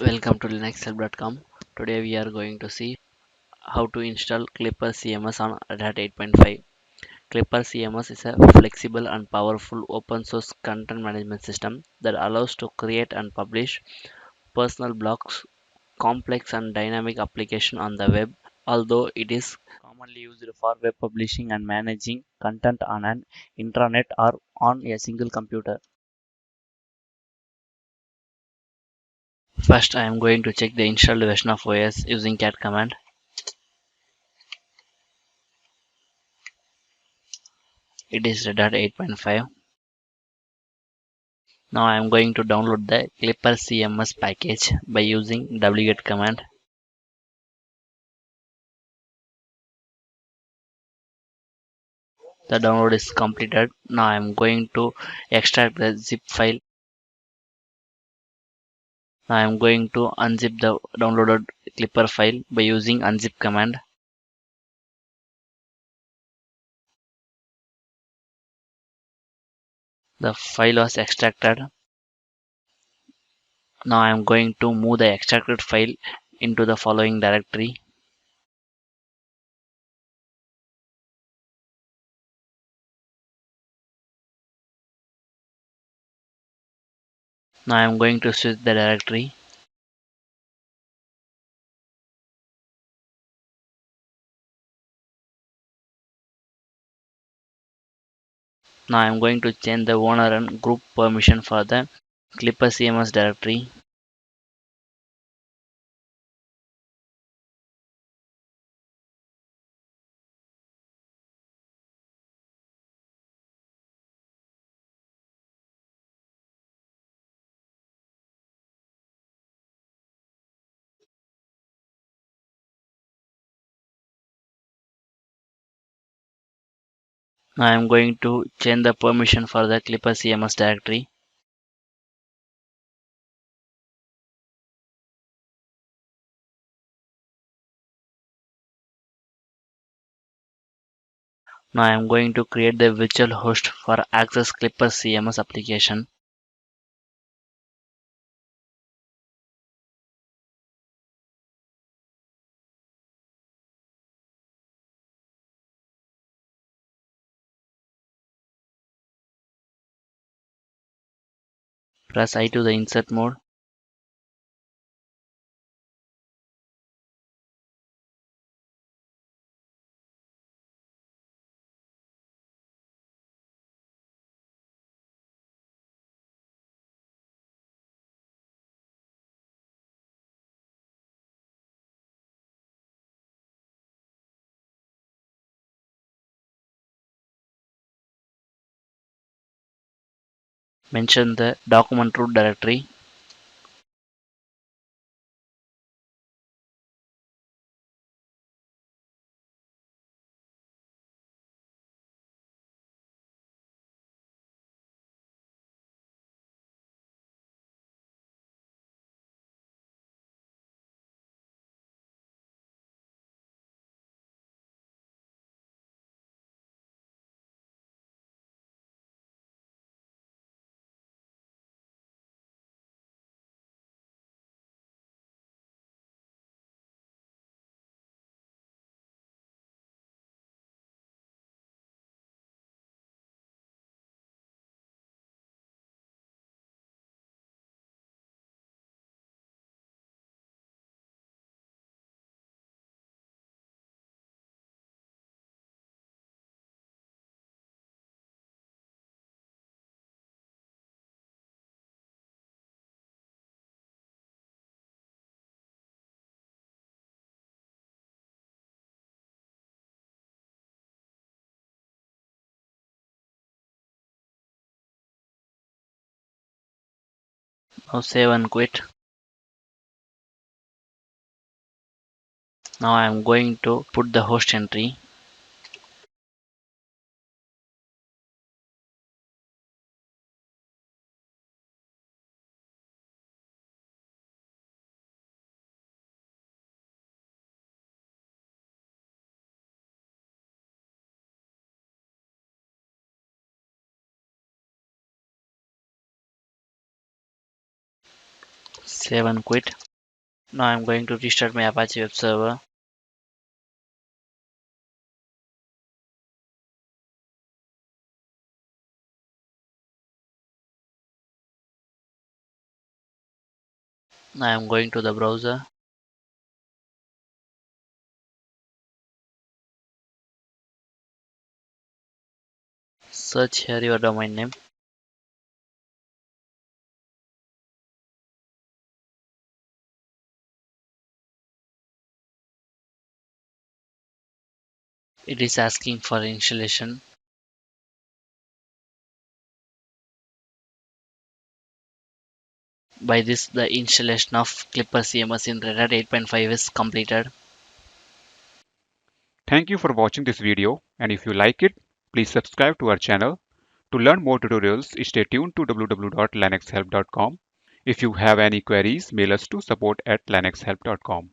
Welcome to linuxhelp.com. Today we are going to see how to install Clipper CMS on REDHAT 8.5. Clipper CMS is a flexible and powerful open source content management system that allows to create and publish personal blogs, complex and dynamic application on the web, although it is commonly used for web publishing and managing content on an intranet or on a single computer. First, I am going to check the installed version of OS using cat command. It is REDHAT 8.5. Now I am going to download the Clipper CMS package by using wget command. The download is completed. Now I am going to extract the zip file. Now I am going to unzip the downloaded Clipper file by using unzip command. The file was extracted. Now I am going to move the extracted file into the following directory. Now I am going to switch the directory. Now I am going to change the owner and group permission for the Clipper CMS directory. Now I am going to change the permission for the Clipper CMS directory. Now I am going to create the virtual host for access Clipper CMS application. Press I to the insert mode. Mention the document root directory. Now save and quit. Now I am going to put the host entry. Save and quit. Now I'm going to restart my Apache web server. Now I'm going to the browser. Search here your domain name. It is asking for installation. By this, the installation of Clipper CMS in Red Hat 8.5 is completed. Thank you for watching this video, and if you like it, please subscribe to our channel. To learn more tutorials, stay tuned to www.linuxhelp.com. If you have any queries, mail us to support@linuxhelp.com.